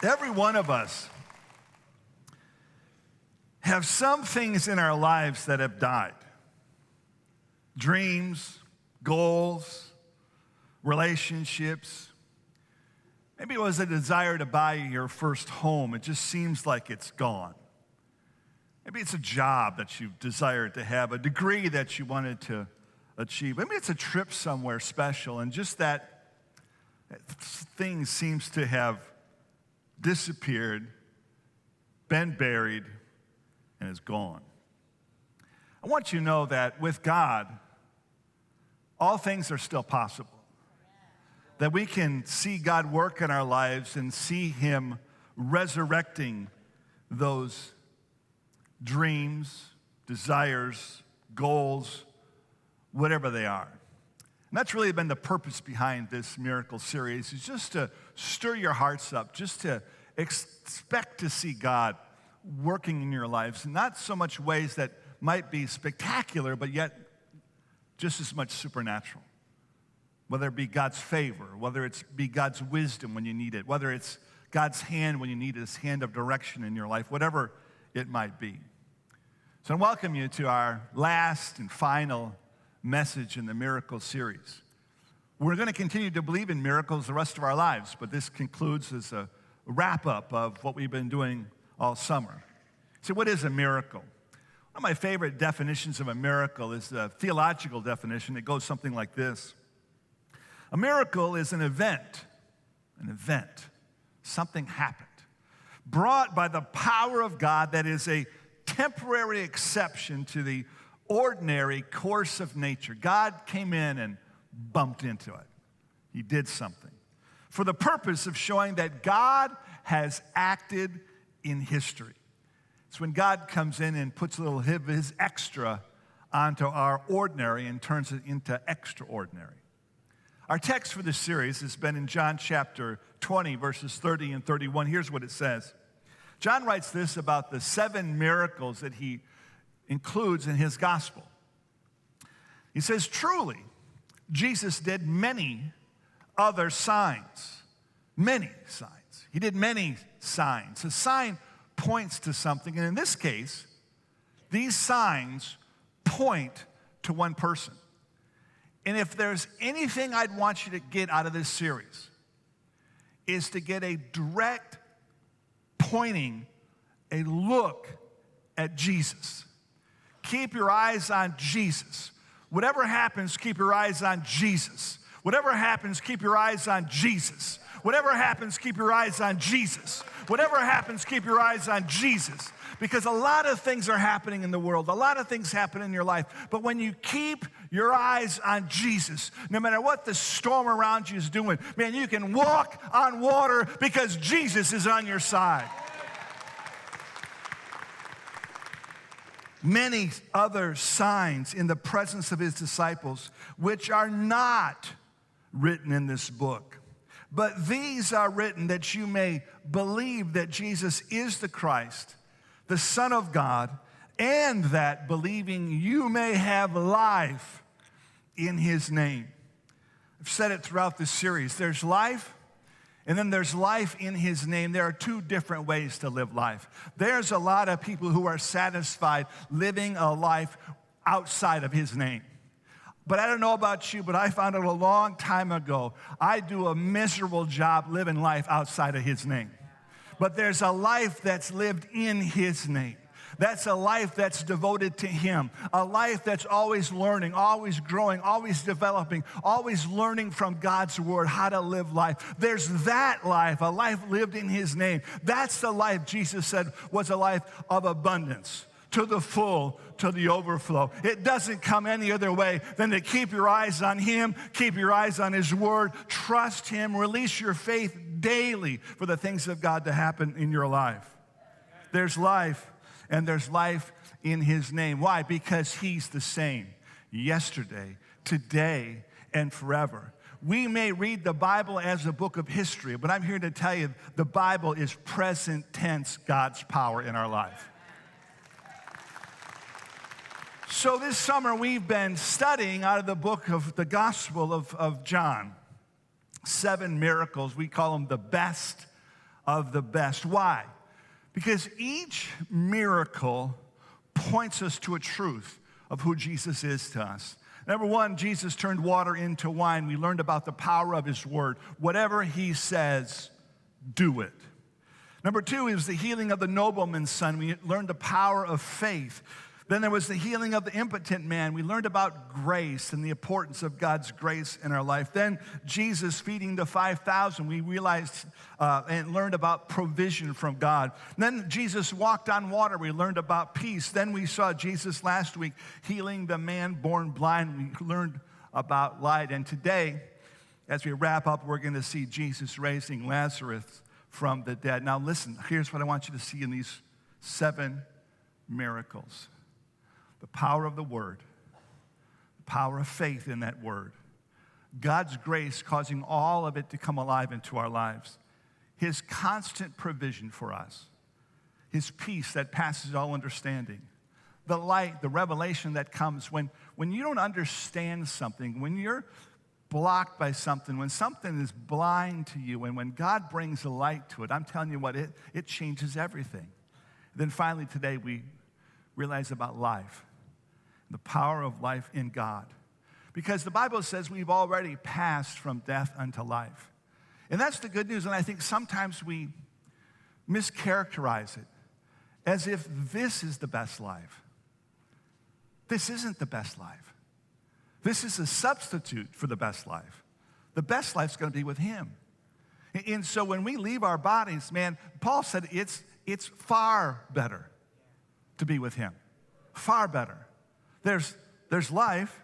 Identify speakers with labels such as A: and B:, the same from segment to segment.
A: Every one of us have some things in our lives that have died. Dreams, goals, relationships. Maybe it was a desire to buy your first home. It just seems like it's gone. Maybe it's a job that you desired to have, a degree that you wanted to achieve. Maybe it's a trip somewhere special, and just that thing seems to have disappeared, been buried, and is gone. I want you to know that with God, all things are still possible. That we can see God work in our lives and see Him resurrecting those dreams, desires, goals, whatever they are. And that's really been the purpose behind this miracle series, is just to stir your hearts up, just to expect to see God working in your lives, not so much ways that might be spectacular, but yet just as much supernatural. Whether it be God's favor, whether it's be God's wisdom when you need it, whether it's God's hand when you need His hand of direction in your life, whatever it might be. So I welcome you to our last and final message in the miracle series. We're going to continue to believe in miracles the rest of our lives, but this concludes as a wrap-up of what we've been doing all summer. So what is a miracle? One of my favorite definitions of a miracle is the theological definition. It goes something like this. A miracle is an event, something happened, brought by the power of God that is a temporary exception to the ordinary course of nature. God came in and bumped into it. He did something for the purpose of showing that God has acted in history. It's when God comes in and puts a little of His extra onto our ordinary and turns it into extraordinary. Our text for this series has been in John chapter 20, verses 30 and 31. Here's what it says. John writes this about the 7 miracles that he includes in his gospel. He says, truly, Jesus did many other signs. Many signs. He did many signs. A sign points to something, and in this case, these signs point to one person. And if there's anything I'd want you to get out of this series, is to get a direct pointing, a look at Jesus. Keep your eyes on Jesus. Whatever happens, keep your eyes on Jesus. Whatever happens, keep your eyes on Jesus. Whatever happens, keep your eyes on Jesus. Whatever happens, keep your eyes on Jesus. Because a lot of things are happening in the world. A lot of things happen in your life. But when you keep your eyes on Jesus, no matter what the storm around you is doing, man, you can walk on water because Jesus is on your side. Many other signs in the presence of His disciples, which are not written in this book. But these are written that you may believe that Jesus is the Christ, the Son of God, and that believing you may have life in His name. I've said it throughout this series. There's life, and then there's life in His name. There are 2 different ways to live life. There's a lot of people who are satisfied living a life outside of His name. But I don't know about you, but I found out a long time ago, I do a miserable job living life outside of His name. But there's a life that's lived in His name. That's a life that's devoted to Him. A life that's always learning, always growing, always developing, always learning from God's Word how to live life. There's that life, a life lived in His name. That's the life Jesus said was a life of abundance, to the full, to the overflow. It doesn't come any other way than to keep your eyes on Him, keep your eyes on His Word, trust Him, release your faith daily for the things of God to happen in your life. There's life, and there's life in His name. Why? Because He's the same yesterday, today, and forever. We may read the Bible as a book of history, but I'm here to tell you the Bible is present tense God's power in our life. So this summer we've been studying out of the book of the Gospel of John. 7 miracles. We call them the best of the best. Why? Because each miracle points us to a truth of who Jesus is to us. Number one, Jesus turned water into wine. We learned about the power of his word. Whatever he says, do it. Number two is the healing of the nobleman's son. We learned the power of faith. Then there was the healing of the impotent man. We learned about grace and the importance of God's grace in our life. Then Jesus feeding the 5,000. We realized and learned about provision from God. Then Jesus walked on water. We learned about peace. Then we saw Jesus last week healing the man born blind. We learned about light. And today, as we wrap up, we're going to see Jesus raising Lazarus from the dead. Now listen, here's what I want you to see in these 7 miracles. The power of the word, the power of faith in that word, God's grace causing all of it to come alive into our lives, his constant provision for us, his peace that passes all understanding, the light, the revelation that comes when you don't understand something, when you're blocked by something, when something is blind to you, and when God brings a light to it, I'm telling you what, it changes everything. Then finally today we realize about life, the power of life in God. Because the Bible says we've already passed from death unto life. And that's the good news, and I think sometimes we mischaracterize it as if this is the best life. This isn't the best life. This is a substitute for the best life. The best life's going to be with him. And so when we leave our bodies, man, Paul said it's far better to be with him. Far better. There's life,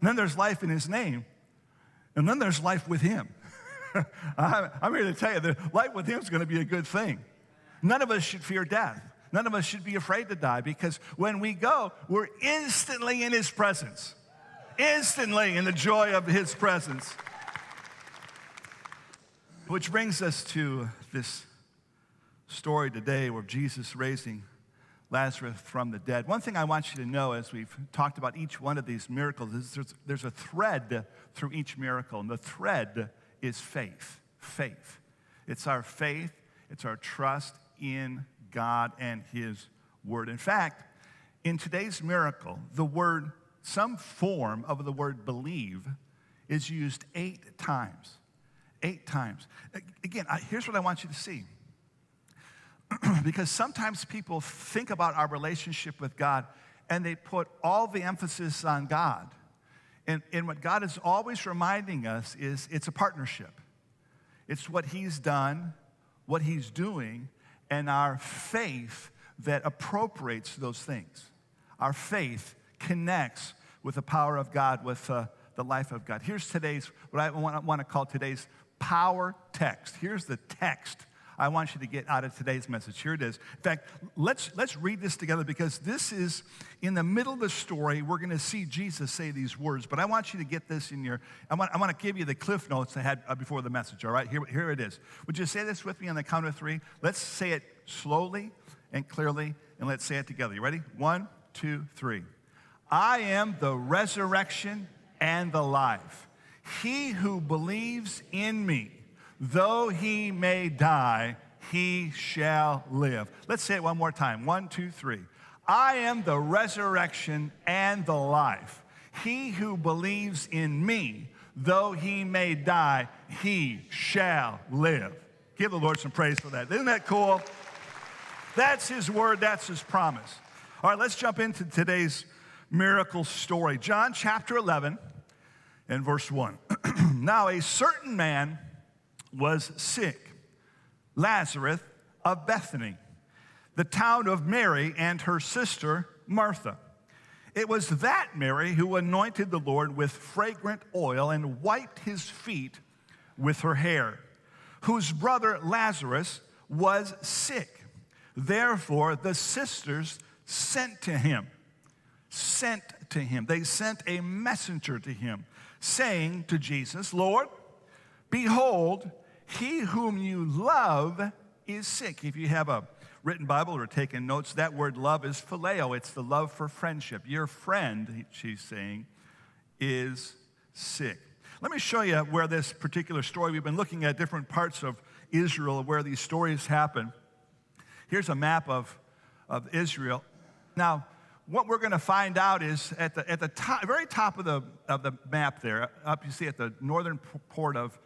A: and then there's life in his name, and then there's life with him. I'm here to tell you that life with him is going to be a good thing. None of us should fear death. None of us should be afraid to die, because when we go, we're instantly in his presence. Instantly in the joy of his presence. Which brings us to this story today where Jesus raising Lazarus from the dead. One thing I want you to know as we've talked about each one of these miracles is there's a thread through each miracle, and the thread is faith. Faith. It's our faith, it's our trust in God and his word. In fact, in today's miracle, the word, some form of the word believe is used 8 times. 8 times. Again, here's what I want you to see. Because sometimes people think about our relationship with God and they put all the emphasis on God. And what God is always reminding us is it's a partnership. It's what he's done, what he's doing, and our faith that appropriates those things. Our faith connects with the power of God, with the life of God. Here's today's, what I want to call today's power text. Here's the text I want you to get out of today's message. Here it is. In fact, let's read this together, because this is in the middle of the story. We're going to see Jesus say these words, but I want you to get this in your, I want to give you the cliff notes I had before the message, all right? Here it is. Would you say this with me on the count of 3? Let's say it slowly and clearly, and let's say it together. You ready? 1, 2, 3. I am the resurrection and the life. He who believes in me, though he may die, he shall live. Let's say it one more time. 1, 2, 3. I am the resurrection and the life. He who believes in me, though he may die, he shall live. Give the Lord some praise for that. Isn't that cool? That's his word. That's his promise. All right, let's jump into today's miracle story. John chapter 11 and verse 1. Now a certain man was sick, Lazarus of Bethany, the town of Mary and her sister Martha. It was that Mary who anointed the Lord with fragrant oil and wiped his feet with her hair, whose brother Lazarus was sick. Therefore the sisters sent to him. They sent a messenger to him, saying to Jesus, Lord, behold, he whom you love is sick. If you have a written Bible or taking notes, that word love is phileo. It's the love for friendship. Your friend, she's saying, is sick. Let me show you where this particular story, we've been looking at different parts of Israel where these stories happen. Here's a map of Israel. Now, what we're going to find out is at the top, very top of the map there, up you see at the northern port of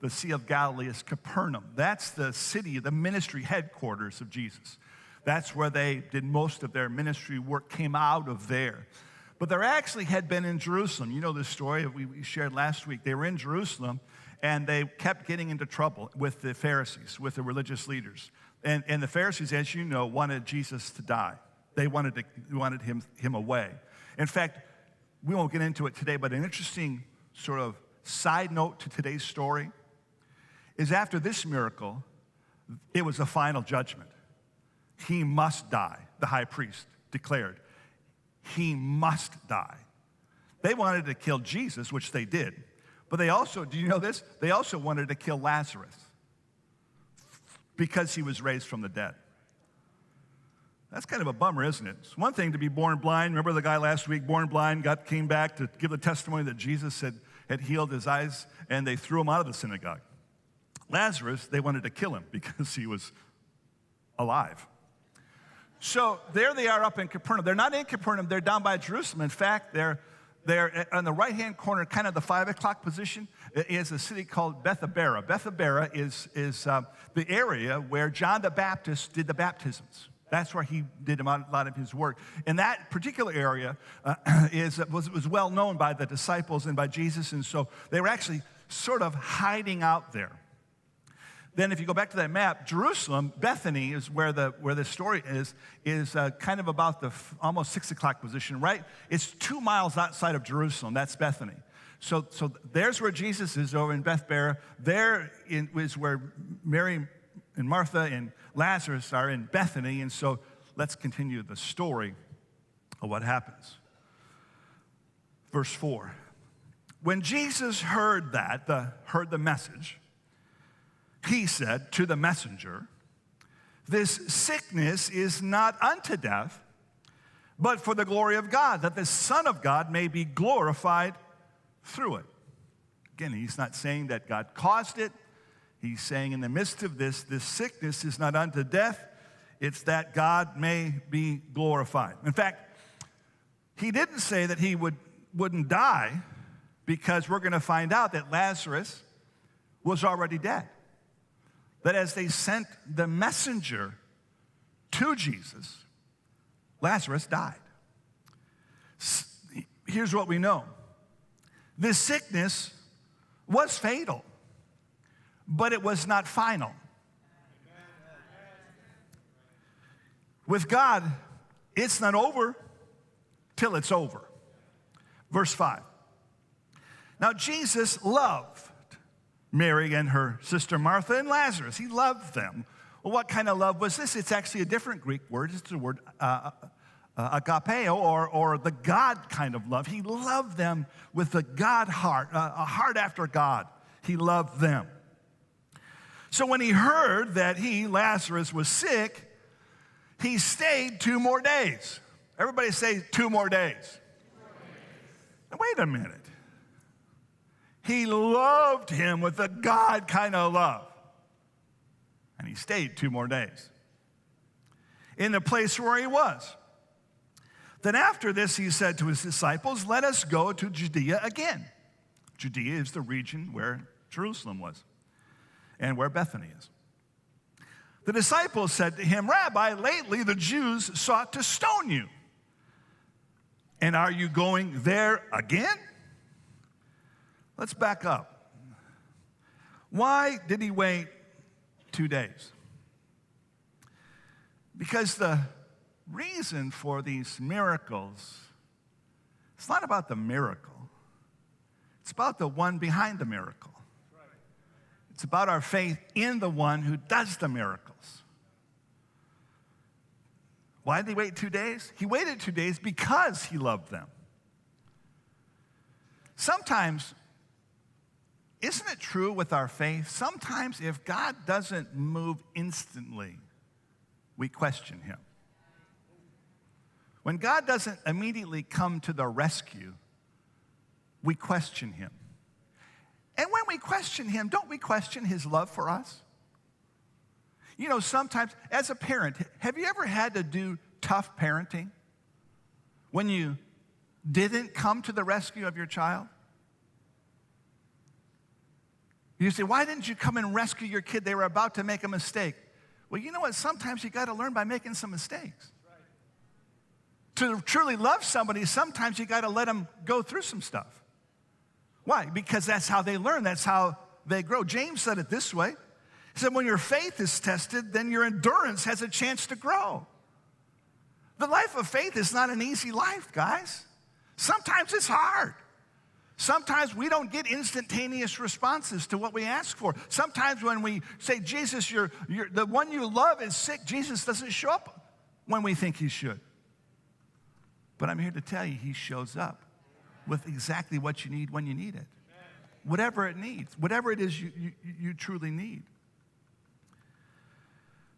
A: the Sea of Galilee is Capernaum. That's the city, the ministry headquarters of Jesus. That's where they did most of their ministry work, came out of there. But they actually had been in Jerusalem. You know this story we shared last week. They were in Jerusalem, and they kept getting into trouble with the Pharisees, with the religious leaders. And the Pharisees, as you know, wanted Jesus to die. They wanted him away. In fact, we won't get into it today, but an interesting sort of side note to today's story is after this miracle, it was a final judgment. He must die, the high priest declared. He must die. They wanted to kill Jesus, which they did. But they also, do you know this? They also wanted to kill Lazarus because he was raised from the dead. That's kind of a bummer, isn't it? It's one thing to be born blind. Remember the guy last week, born blind, came back to give the testimony that Jesus had healed his eyes, and they threw him out of the synagogue. Lazarus, they wanted to kill him because he was alive. So there they are up in Capernaum. They're not in Capernaum. They're down by Jerusalem. In fact, they're on the right-hand corner, kind of the 5 o'clock position, is a city called Bethabara. Bethabara is the area where John the Baptist did the baptisms. That's where he did a lot of his work. And that particular area was well known by the disciples and by Jesus, and so they were actually sort of hiding out there. Then if you go back to that map, Jerusalem, Bethany is where the story is kind of about the almost 6 o'clock position, right? It's 2 miles outside of Jerusalem. That's Bethany. So there's where Jesus is over in Bethabara. There is where Mary and Martha and Lazarus are in Bethany. And so let's continue the story of what happens. Verse 4. When Jesus heard the message, he said to the messenger, "This sickness is not unto death, but for the glory of God, that the Son of God may be glorified through it." Again, he's not saying that God caused it. He's saying in the midst of this sickness is not unto death. It's that God may be glorified. In fact, he didn't say that he wouldn't die, because we're going to find out that Lazarus was already dead. That as they sent the messenger to Jesus, Lazarus died. Here's what we know. This sickness was fatal, but it was not final. With God, it's not over till it's over. Verse 5. Now Jesus loved Mary and her sister Martha and Lazarus. He loved them. Well, what kind of love was this? It's actually a different Greek word. It's the word agapeo, or the God kind of love. He loved them with the God heart, a heart after God. He loved them. So when he heard that Lazarus, was sick, he stayed 2 more days. Everybody say 2 more days. Now, wait a minute. He loved him with a God kind of love. And he stayed 2 more days in the place where he was. Then after this, he said to his disciples, "Let us go to Judea again." Judea is the region where Jerusalem was and where Bethany is. The disciples said to him, "Rabbi, lately the Jews sought to stone you. And are you going there again?" Let's back up. Why did he wait 2 days? Because the reason for these miracles, it's not about the miracle. It's about the one behind the miracle. It's about our faith in the one who does the miracles. Why did he wait 2 days? He waited 2 days because he loved them. Sometimes, isn't it true with our faith? Sometimes if God doesn't move instantly, we question him. When God doesn't immediately come to the rescue, we question him. And when we question him, don't we question his love for us? You know, sometimes as a parent, have you ever had to do tough parenting when you didn't come to the rescue of your child? You say, why didn't you come and rescue your kid? They were about to make a mistake. Well, you know what? Sometimes you got to learn by making some mistakes. To truly love somebody, sometimes you got to let them go through some stuff. Why? Because that's how they learn. That's how they grow. James said it this way. He said, when your faith is tested, then your endurance has a chance to grow. The life of faith is not an easy life, guys. Sometimes it's hard. Sometimes we don't get instantaneous responses to what we ask for. Sometimes when we say, Jesus, the one you love is sick, Jesus doesn't show up when we think he should. But I'm here to tell you, he shows up with exactly what you need when you need it. Whatever it needs, whatever it is you truly need.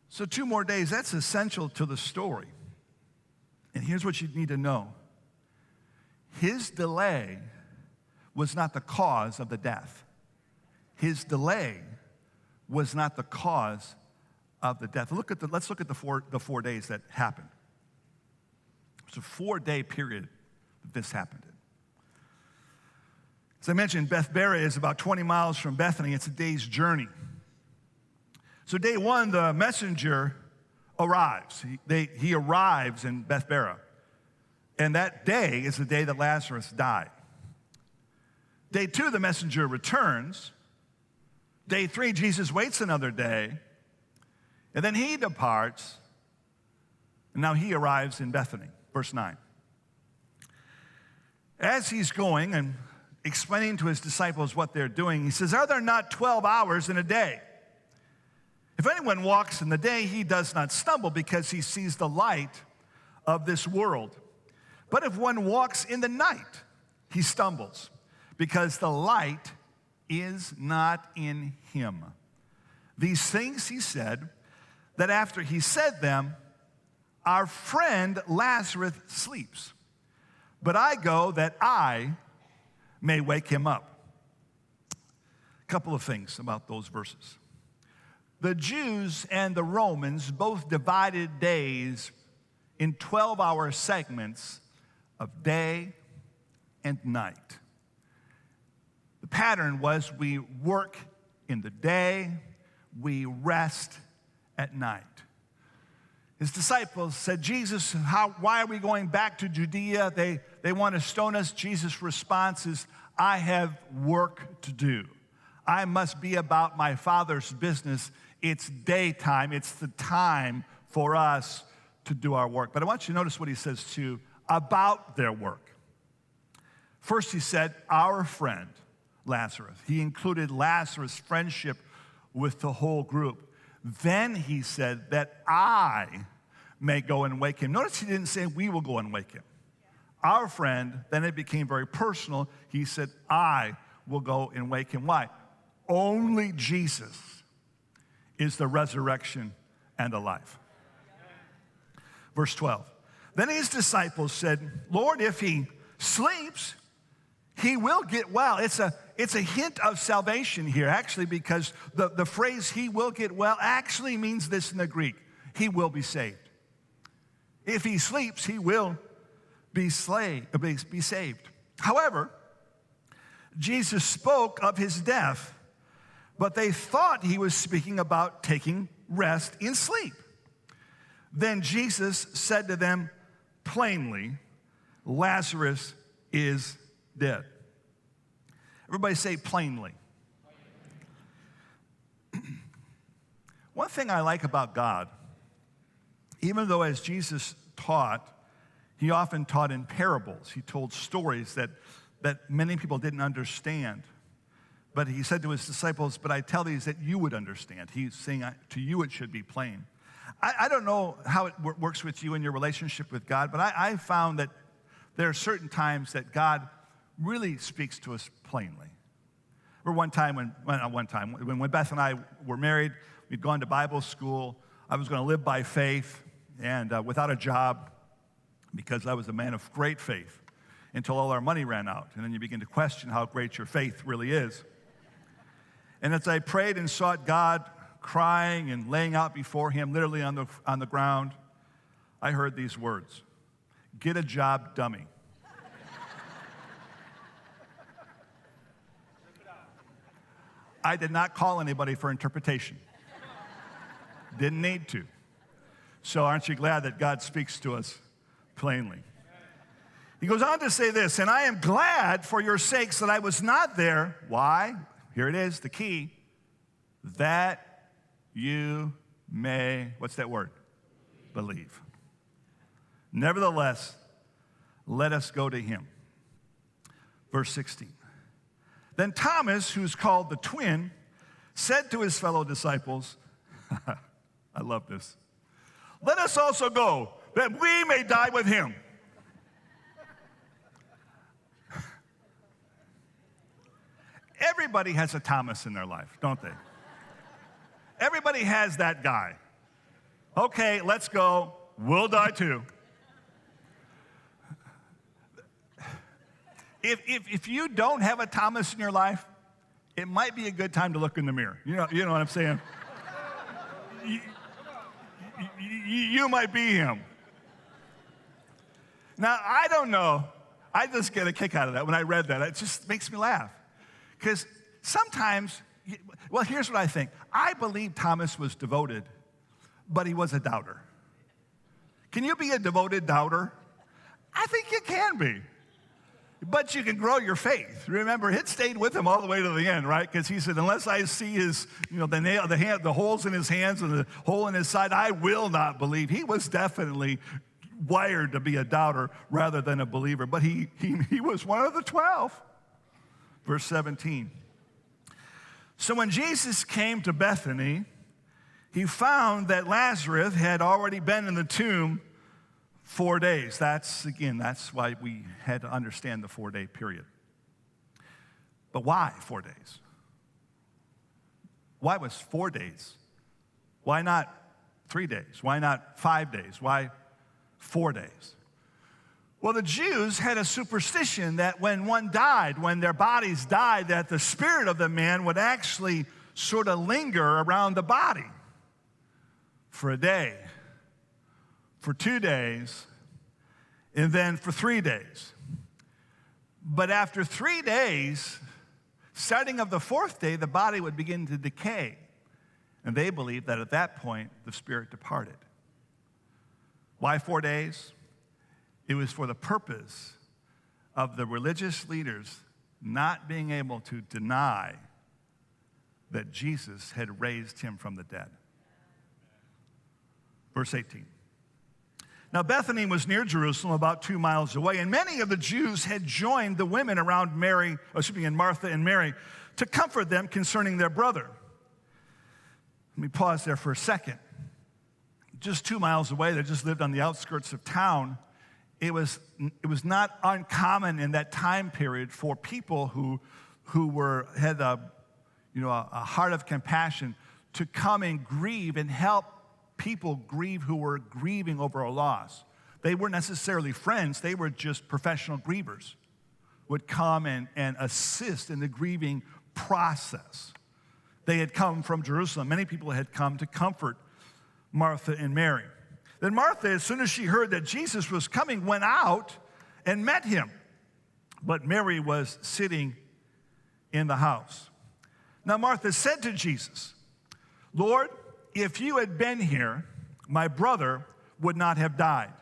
A: So 2 more days, that's essential to the story. And here's what you need to know. His delay was not the cause of the death. His delay was not the cause of the death. Let's look at the 4 days that happened. It's a 4-day period that this happened in. As I mentioned, Bethbara is about 20 miles from Bethany. It's a day's journey. So day 1, the messenger arrives. He arrives in Bethbara. And that day is the day that Lazarus died. Day 2, the messenger returns. Day 3, Jesus waits another day. And then he departs. And now he arrives in Bethany. Verse 9. As he's going and explaining to his disciples what they're doing, he says, are there not 12 hours in a day? If anyone walks in the day, he does not stumble because he sees the light of this world. But if one walks in the night, he stumbles because the light is not in him. These things he said, that after he said them, our friend Lazarus sleeps, but I go that I may wake him up. A couple of things about those verses. The Jews and the Romans both divided days in 12-hour segments of day and night. The pattern was we work in the day, we rest at night. His disciples said, Jesus, why are we going back to Judea? They want to stone us. Jesus' response is, I have work to do. I must be about my Father's business. It's daytime. It's the time for us to do our work. But I want you to notice what he says, too, about their work. First, he said, our friend, Lazarus. He included Lazarus' friendship with the whole group. Then he said that I may go and wake him. Notice he didn't say we will go and wake him. Our friend, then it became very personal. He said, I will go and wake him. Why? Only Jesus is the resurrection and the life. Verse 12. Then his disciples said, Lord, if he sleeps, he will get well. It's a hint of salvation here, actually, because the phrase he will get well actually means this in the Greek. He will be saved. If he sleeps, he will be saved. However, Jesus spoke of his death, but they thought he was speaking about taking rest in sleep. Then Jesus said to them plainly, Lazarus is dead. Everybody say plainly. One thing I like about God, even though as Jesus taught, he often taught in parables. He told stories that many people didn't understand. But he said to his disciples, but I tell these that you would understand. He's saying to you it should be plain. I don't know how it works with you in your relationship with God, but I found that there are certain times that God really speaks to us plainly. Or when Beth and I were married, we'd gone to Bible school. I was going to live by faith and without a job because I was a man of great faith until all our money ran out. And then you begin to question how great your faith really is. And as I prayed and sought God, crying and laying out before him, literally on the ground, I heard these words: "Get a job, dummy." I did not call anybody for interpretation. Didn't need to. So aren't you glad that God speaks to us plainly? He goes on to say this, "And I am glad for your sakes that I was not there." Why? Here it is, the key. "That you may," what's that word? Believe. "Nevertheless, let us go to him." Verse 16. "Then Thomas, who's called the twin, said to his fellow disciples," I love this, "Let us also go, that we may die with him." Everybody has a Thomas in their life, don't they? Everybody has that guy. Okay, let's go. We'll die too. If you don't have a Thomas in your life, it might be a good time to look in the mirror. You know what I'm saying? You might be him. Now, I don't know. I just get a kick out of that when I read that. It just makes me laugh. Because sometimes, well, here's what I think. I believe Thomas was devoted, but he was a doubter. Can you be a devoted doubter? I think you can be. But you can grow your faith. Remember, it stayed with him all the way to the end, right? Because he said, "Unless I see his, the holes in his hands and the hole in his side, I will not believe." He was definitely wired to be a doubter rather than a believer. But he was one of the 12. Verse 17. "So when Jesus came to Bethany, he found that Lazarus had already been in the tomb 4 days." That's why we had to understand the 4-day period. But why 4 days? Why was 4 days? Why not 3 days? Why not 5 days? Why 4 days? Well, the Jews had a superstition that when one died, when their bodies died, that the spirit of the man would actually sort of linger around the body for a day, for 2 days, and then for 3 days. But after 3 days, starting of the 4th day, the body would begin to decay. And they believed that at that point, the spirit departed. Why 4 days? It was for the purpose of the religious leaders not being able to deny that Jesus had raised him from the dead. Verse 18. "Now Bethany was near Jerusalem, about 2 miles away, and many of the Jews had joined the women around Martha and Mary to comfort them concerning their brother." Let me pause there for a second. Just 2 miles away, they just lived on the outskirts of town. It was not uncommon in that time period for people who had a heart of compassion to come and grieve and help people grieve who were grieving over a loss. They weren't necessarily friends, they were just professional grievers, would come and assist in the grieving process. They had come from Jerusalem. Many people had come to comfort Martha and Mary. Then Martha, as soon as she heard that Jesus was coming, went out and met him. But Mary was sitting in the house. Now Martha said to Jesus, "Lord, if you had been here, my brother would not have died."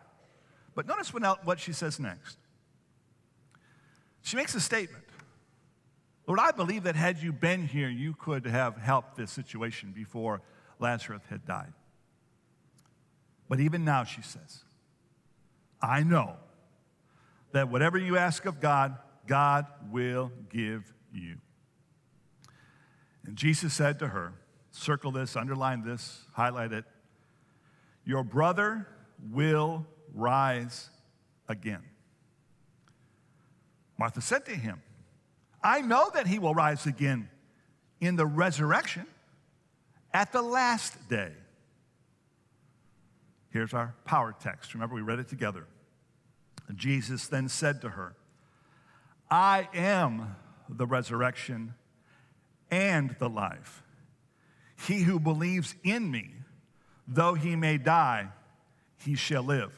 A: But notice what she says next. She makes a statement. "Lord, I believe that had you been here, you could have helped this situation before Lazarus had died. But even now," she says, "I know that whatever you ask of God, God will give you." And Jesus said to her, circle this, underline this, highlight it, "Your brother will rise again." Martha said to him, "I know that he will rise again in the resurrection at the last day." Here's our power text. Remember, we read it together. Jesus then said to her, "I am the resurrection and the life. He who believes in me, though he may die, he shall live.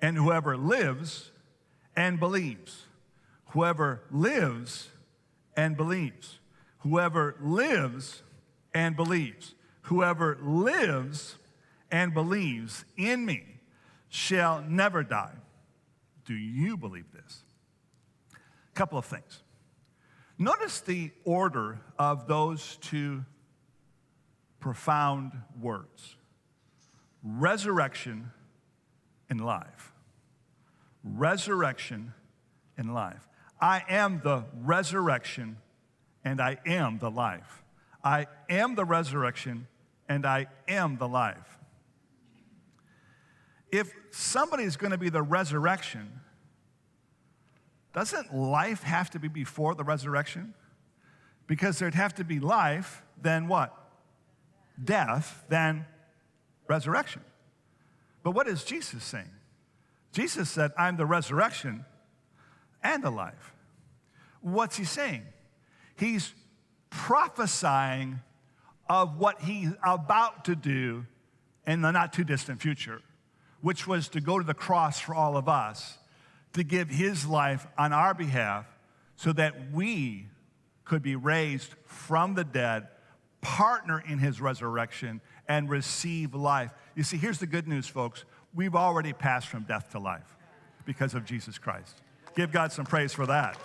A: And whoever lives and believes, whoever lives and believes, whoever lives and believes, whoever lives and believes in me shall never die. Do you believe this? A couple of things. Notice the order of those two profound words: resurrection and life. Resurrection and life. I am the resurrection and I am the life. I am the resurrection and I am the life. If somebody's going to be the resurrection, doesn't life have to be before the resurrection? Because there'd have to be life, then what? Death, then resurrection. But what is Jesus saying? Jesus said, I'm the resurrection and the life. What's he saying? He's prophesying of what he's about to do in the not too distant future, which was to go to the cross for all of us, to give his life on our behalf so that we could be raised from the dead, partner in his resurrection, and receive life. You see, here's the good news, folks. We've already passed from death to life because of Jesus Christ. Give God some praise for that.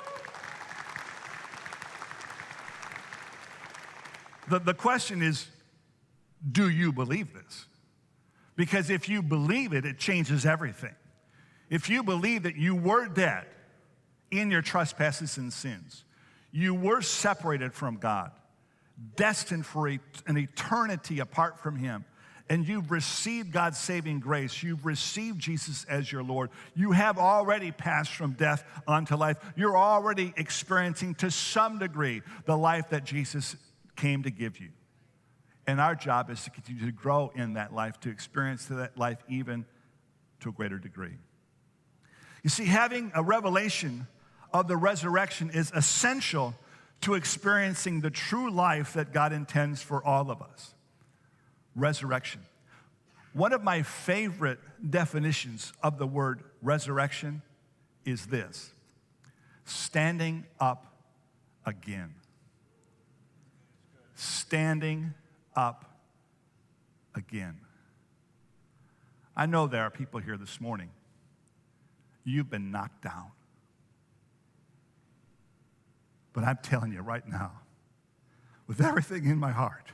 A: The question is, do you believe this? Because if you believe it, it changes everything. If you believe that you were dead in your trespasses and sins, you were separated from God, destined for an eternity apart from him, and you've received God's saving grace, you've received Jesus as your Lord, you have already passed from death unto life. You're already experiencing to some degree the life that Jesus came to give you. And our job is to continue to grow in that life, to experience that life even to a greater degree. You see, having a revelation of the resurrection is essential to experiencing the true life that God intends for all of us. Resurrection. One of my favorite definitions of the word resurrection is this: standing up again. Standing up again. I know there are people here this morning, you've been knocked down. But I'm telling you right now, with everything in my heart,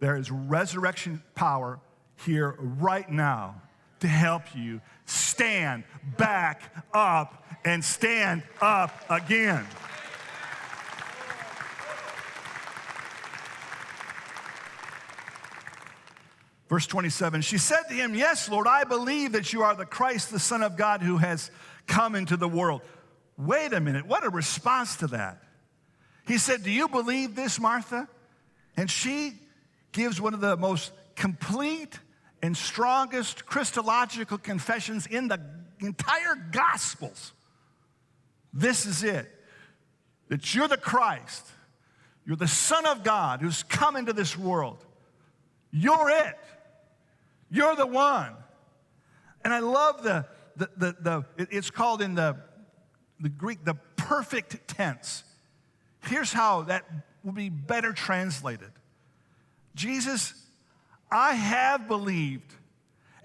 A: there is resurrection power here right now to help you stand back up and stand up again. Verse 27, she said to him, "Yes, Lord, I believe that you are the Christ, the Son of God, who has come into the world." Wait a minute, what a response to that. He said, "Do you believe this, Martha?" And she gives one of the most complete and strongest Christological confessions in the entire Gospels. This is it, that you're the Christ. You're the Son of God who's come into this world. You're it. You're the one. And I love it's called in the Greek, the perfect tense. Here's how that will be better translated. Jesus, I have believed,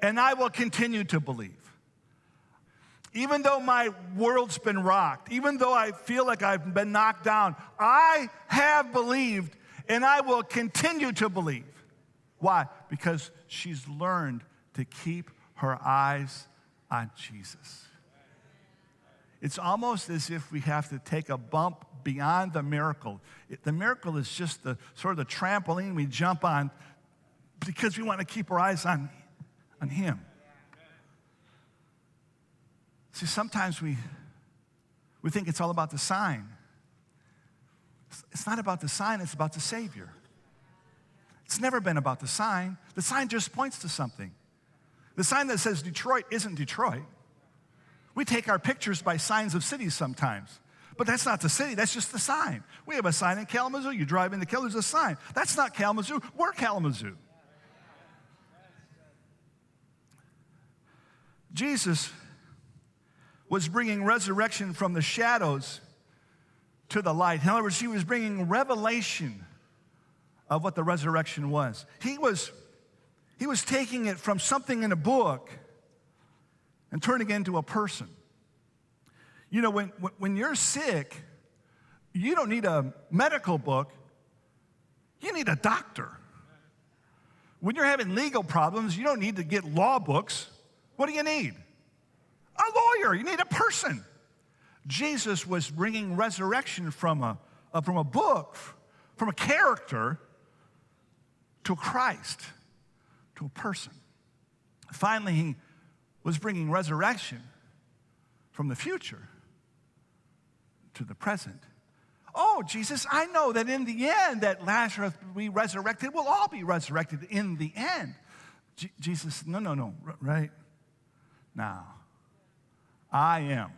A: and I will continue to believe. Even though my world's been rocked, even though I feel like I've been knocked down, I have believed, and I will continue to believe. Why? Because she's learned to keep her eyes on Jesus. It's almost as if we have to take a bump beyond the miracle. The miracle is just the sort of the trampoline we jump on because we want to keep our eyes on him. See, sometimes we think it's all about the sign. It's not about the sign, it's about the Savior. It's never been about the sign. The sign just points to something. The sign that says Detroit isn't Detroit. We take our pictures by signs of cities sometimes. But that's not the city, that's just the sign. We have a sign in Kalamazoo. You drive into Kalamazoo, there's a sign. That's not Kalamazoo, we're Kalamazoo. Jesus was bringing resurrection from the shadows to the light. In other words, he was bringing revelation of what the resurrection was. He was taking it from something in a book and turning it into a person. You know, when you're sick, you don't need a medical book, you need a doctor. When you're having legal problems, you don't need to get law books. What do you need? A lawyer. You need a person. Jesus was bringing resurrection from a book, from a character, to Christ, to a person. Finally, he was bringing resurrection from the future to the present. Oh, Jesus, I know that in the end that Lazarus will be resurrected. We'll all be resurrected in the end. Jesus, no, right now. I am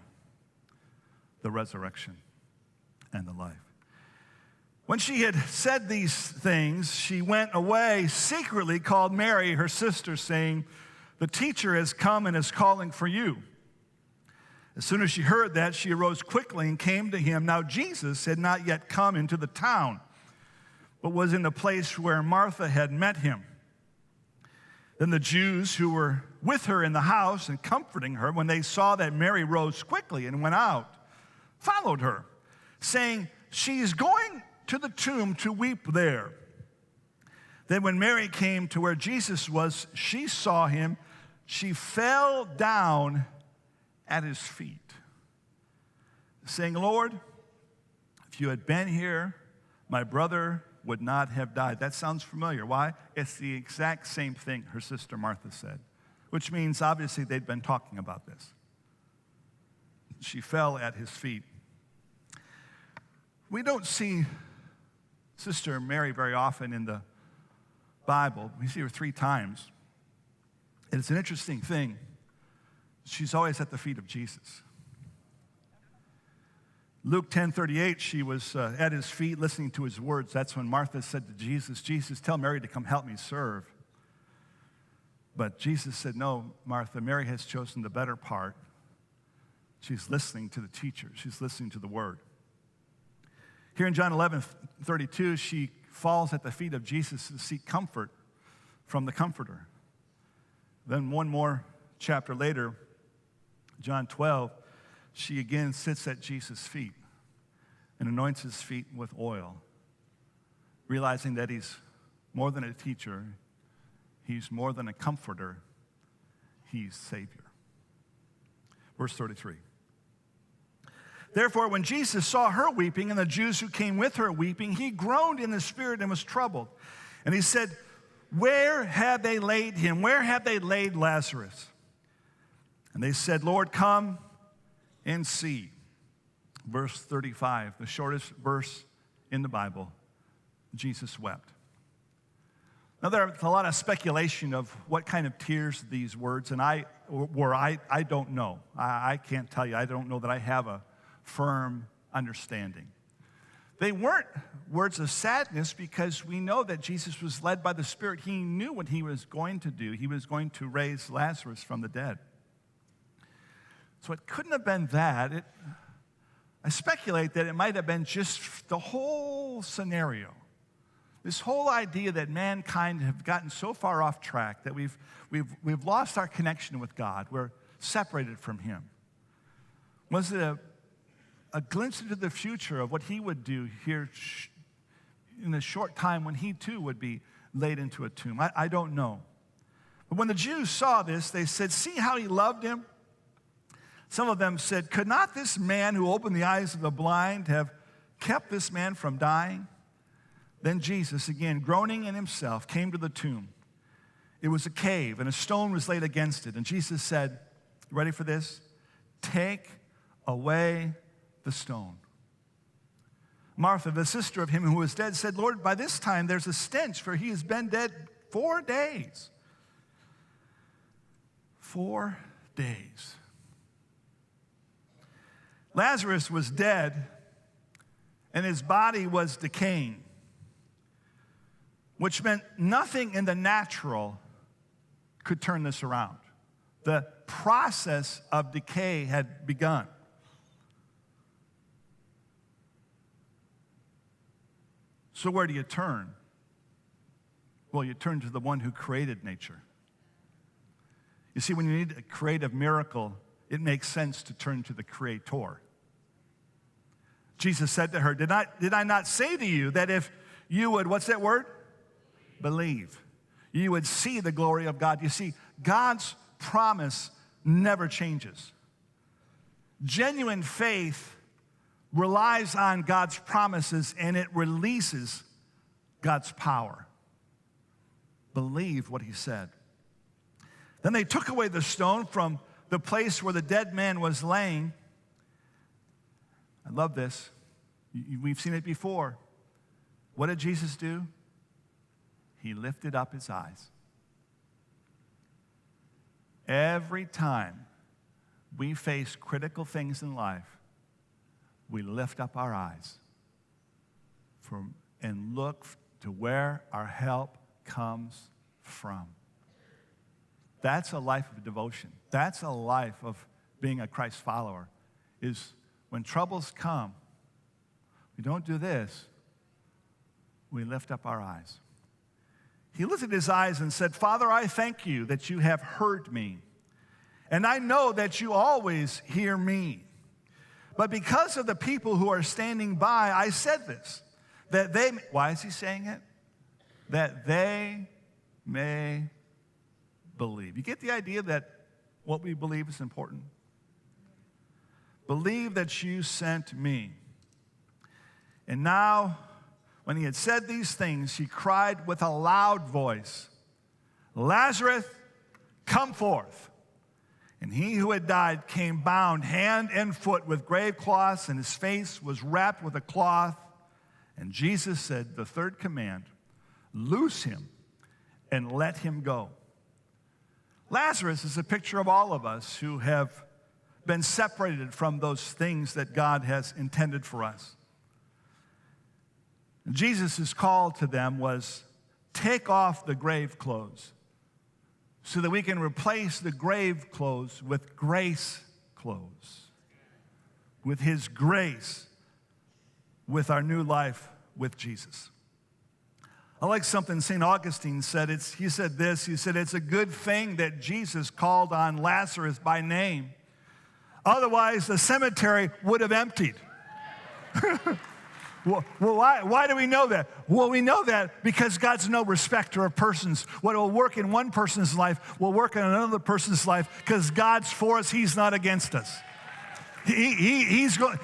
A: the resurrection and the life. When she had said these things, she went away secretly, called Mary, her sister, saying, "The teacher has come and is calling for you." As soon as she heard that, she arose quickly and came to him. Now Jesus had not yet come into the town, but was in the place where Martha had met him. Then the Jews who were with her in the house and comforting her, when they saw that Mary rose quickly and went out, followed her, saying, "She is going to the tomb to weep there." Then when Mary came to where Jesus was, she saw him. She fell down at his feet, saying, "Lord, if you had been here, my brother would not have died." That sounds familiar. Why? It's the exact same thing her sister Martha said, which means obviously they'd been talking about this. She fell at his feet. We don't see Sister Mary very often in the Bible. We see her 3 times. And it's an interesting thing. She's always at the feet of Jesus. Luke 10:38, she was at his feet listening to his words. That's when Martha said to Jesus, "Jesus, tell Mary to come help me serve." But Jesus said, "No, Martha, Mary has chosen the better part. She's listening to the teacher. She's listening to the word." Here in John 11:32, she falls at the feet of Jesus to seek comfort from the Comforter. Then one more chapter later, John 12, she again sits at Jesus' feet and anoints his feet with oil, realizing that he's more than a teacher, he's more than a comforter, he's Savior. Verse 33. Therefore, when Jesus saw her weeping and the Jews who came with her weeping, he groaned in the spirit and was troubled. And he said, "Where have they laid him? Where have they laid Lazarus?" And they said, "Lord, come and see." Verse 35, the shortest verse in the Bible, Jesus wept. Now, there's a lot of speculation of what kind of tears these words, and I don't know. I can't tell you. I don't know that I have a firm understanding. They weren't words of sadness because we know that Jesus was led by the Spirit. He knew what he was going to do. He was going to raise Lazarus from the dead. So it couldn't have been that. I speculate that it might have been just the whole scenario. This whole idea that mankind have gotten so far off track that we've lost our connection with God. We're separated from him. Was it a glimpse into the future of what he would do here in a short time when he too would be laid into a tomb? I don't know. But when the Jews saw this, they said, "See how he loved him?" Some of them said, "Could not this man who opened the eyes of the blind have kept this man from dying?" Then Jesus, again groaning in himself, came to the tomb. It was a cave, and a stone was laid against it. And Jesus said, ready for this? "Take away the stone." Martha, the sister of him who was dead, said, "Lord, by this time there's a stench, for he has been dead 4 days." 4 days. Lazarus was dead, and his body was decaying, which meant nothing in the natural could turn this around. The process of decay had begun. So where do you turn? Well, you turn to the one who created nature. You see, when you need a creative miracle, it makes sense to turn to the Creator. Jesus said to her, did I not say to you that if you would, what's that word? Believe. You would see the glory of God. You see, God's promise never changes. Genuine faith relies on God's promises, and it releases God's power. Believe what he said. Then they took away the stone from the place where the dead man was laying. I love this. We've seen it before. What did Jesus do? He lifted up his eyes. Every time we face critical things in life, we lift up our eyes and look to where our help comes from. That's a life of devotion. That's a life of being a Christ follower, is when troubles come, we don't do this. We lift up our eyes. He lifted his eyes and said, Father, I thank you that you have heard me, and I know that you always hear me. But because of the people who are standing by, I said this, that they, why is he saying it? That they may believe. You get the idea that what we believe is important? Believe that you sent me. And now, when he had said these things, he cried with a loud voice, Lazarus, come forth. And he who had died came bound hand and foot with grave cloths, and his face was wrapped with a cloth. And Jesus said, the third command, loose him and let him go. Lazarus is a picture of all of us who have been separated from those things that God has intended for us. Jesus' call to them was, take off the grave clothes so that we can replace the grave clothes with grace clothes, with his grace, with our new life with Jesus. I like something St. Augustine said. He said this, he said, it's a good thing that Jesus called on Lazarus by name. Otherwise, the cemetery would have emptied. Well, why do we know that? Well, we know that because God's no respecter of persons. What will work in one person's life will work in another person's life because God's for us, he's not against us. He's got,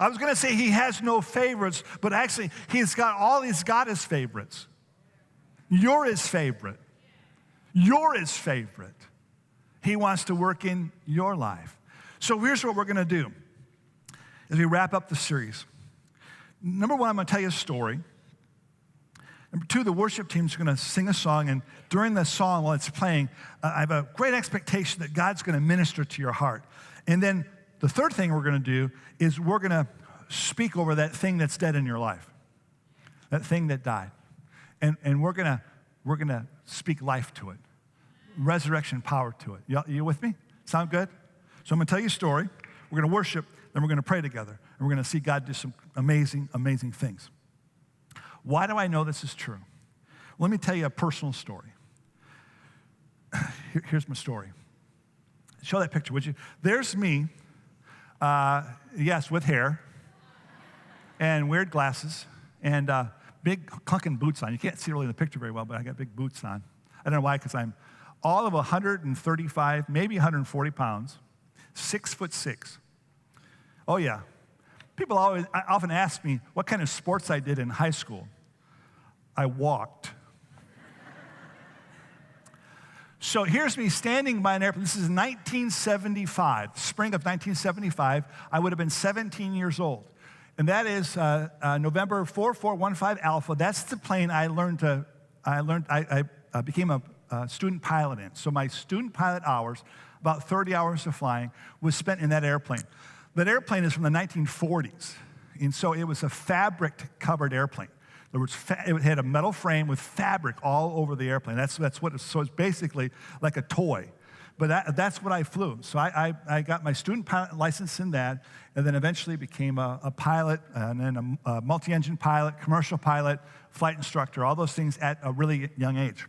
A: I was going to say he has no favorites, but actually he's got his favorites. You're his favorite. You're his favorite. He wants to work in your life. So here's what we're going to do as we wrap up the series. Number one, I'm going to tell you a story. Number two, the worship team's going to sing a song, and during the song, while it's playing, I have a great expectation that God's going to minister to your heart. And then the third thing we're going to do is we're going to speak over that thing that's dead in your life, that thing that died. And we're going to speak life to it, resurrection power to it. You with me? Sound good? So I'm going to tell you a story. We're going to worship, then we're going to pray together, and we're going to see God do some amazing, amazing things. Why do I know this is true? Let me tell you a personal story. Here's my story. Show that picture, would you? There's me, yes, with hair and weird glasses and big clunking boots on. You can't see really in the picture very well, but I got big boots on. I don't know why, because I'm all of 135, maybe 140 pounds, 6'6". Oh, yeah. People often ask me what kind of sports I did in high school. I walked. So here's me standing by an airplane. This is 1975, spring of 1975. I would have been 17 years old. And that is November 4415 Alpha. That's the plane I became a student pilot in. So my student pilot hours, about 30 hours of flying, was spent in that airplane. That airplane is from the 1940s, and so it was a fabric-covered airplane. In other words, it had a metal frame with fabric all over the airplane. That's what. So it's basically like a toy. But that's what I flew. So I got my student pilot license in that, and then eventually became a pilot, and then a multi-engine pilot, commercial pilot, flight instructor, all those things at a really young age.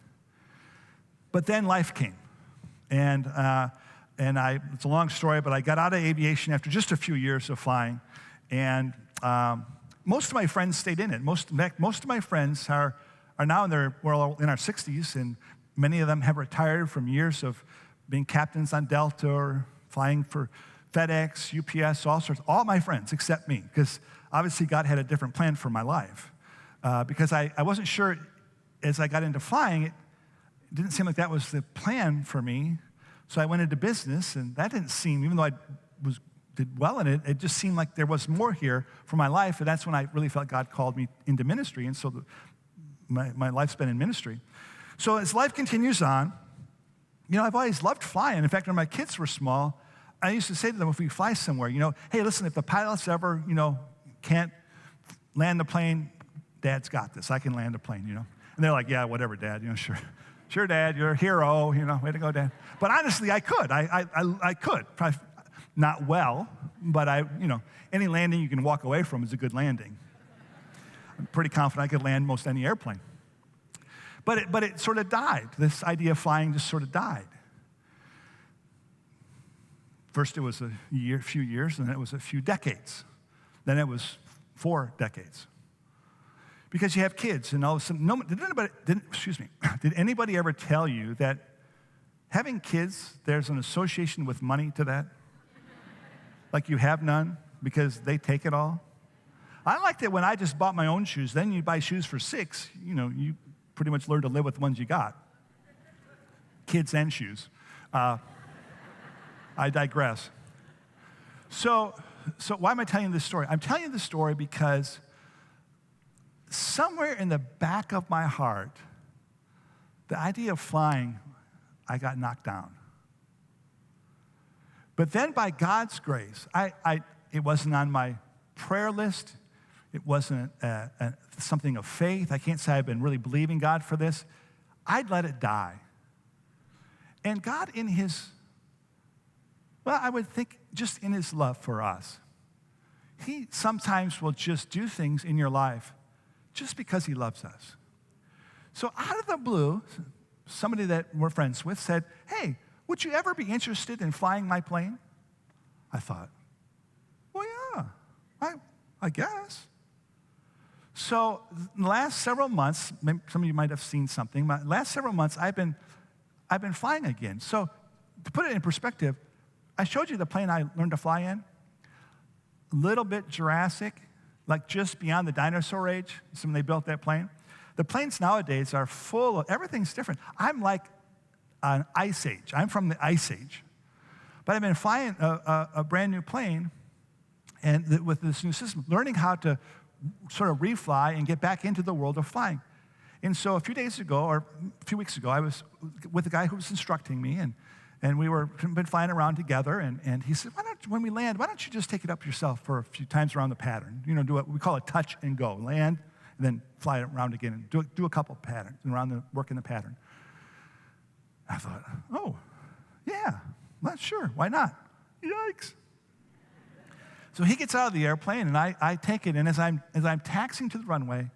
A: But then life came, and it's a long story, but I got out of aviation after just a few years of flying, and most of my friends stayed in it. Most of my friends are now in our 60s, and many of them have retired from years of being captains on Delta or flying for FedEx, UPS, all sorts. All my friends except me, because obviously God had a different plan for my life. Because I wasn't sure as I got into flying, it didn't seem like that was the plan for me. So I went into business, and that didn't seem, even though I did well in it, it just seemed like there was more here for my life, and that's when I really felt God called me into ministry, and so my life's been in ministry. So as life continues on, I've always loved flying. In fact, when my kids were small, I used to say to them, if we fly somewhere, hey, listen, if the pilots ever, can't land the plane, Dad's got this. I can land a plane, And they're like, yeah, whatever, Dad, sure. Sure, Dad, you're a hero, way to go, Dad. But honestly, I could. I could. Probably not well, but any landing you can walk away from is a good landing. I'm pretty confident I could land most any airplane. But it sort of died. This idea of flying just sort of died. First it was a few years, and then it was a few decades. Then it was 4 decades. Because you have kids, and all of a sudden, did anybody ever tell you that having kids, there's an association with money to that? Like you have none because they take it all? I liked it when I just bought my own shoes. Then you buy shoes for $6, you pretty much learn to live with the ones you got. Kids and shoes. I digress. So why am I telling you this story? I'm telling you this story because somewhere in the back of my heart, the idea of flying, I got knocked down. But then by God's grace, it wasn't on my prayer list. It wasn't something of faith. I can't say I've been really believing God for this. I'd let it die. And God I would think just in his love for us, he sometimes will just do things in your life just because he loves us. So out of the blue, somebody that we're friends with said, hey, would you ever be interested in flying my plane? I thought, well, yeah, I guess. So in the last several months, some of you might have seen something, but last several months I've been flying again. So to put it in perspective, I showed you the plane I learned to fly in. A little bit Jurassic, like just beyond the dinosaur age, when they built that plane. The planes nowadays are full of, everything's different. I'm like an ice age. I'm from the ice age. But I've been flying a brand new plane and with this new system, learning how to sort of refly and get back into the world of flying. And so a few days ago, or a few weeks ago, I was with a guy who was instructing me, and we been flying around together, and he said, when we land, why don't you just take it up yourself for a few times around the pattern? Do what we call a touch and go. Land, and then fly it around again, and do a couple patterns, and work in the pattern. I thought, oh, yeah, well, sure, why not? Yikes. So he gets out of the airplane, and I take it, and as I'm taxiing to the runway,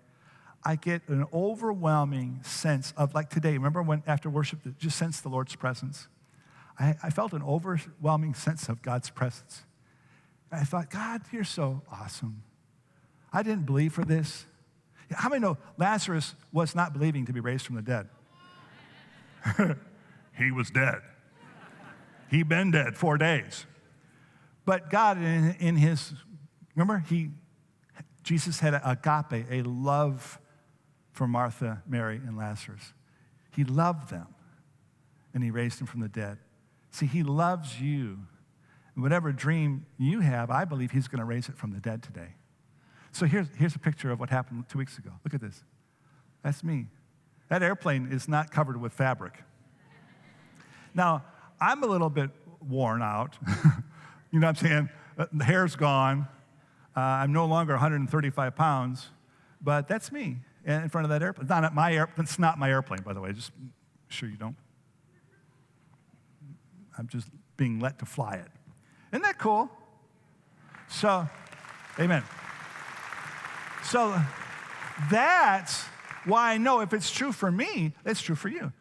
A: I get an overwhelming sense of, like today, remember when after worship, just sensed the Lord's presence? I felt an overwhelming sense of God's presence. I thought, God, you're so awesome. I didn't believe for this. How many know Lazarus was not believing to be raised from the dead? He was dead. He'd been dead 4 days. But God, in his, remember, Jesus had agape, a love for Martha, Mary, and Lazarus. He loved them, and he raised them from the dead. See, he loves you. And whatever dream you have, I believe he's going to raise it from the dead today. So here's a picture of what happened 2 weeks ago. Look at this. That's me. That airplane is not covered with fabric. Now, I'm a little bit worn out. You know what I'm saying? The hair's gone. I'm no longer 135 pounds, but that's me in front of that airplane. It's not my airplane, by the way. Just sure you don't. I'm just being let to fly it. Isn't that cool? So, amen. So that's why I know if it's true for me, it's true for you.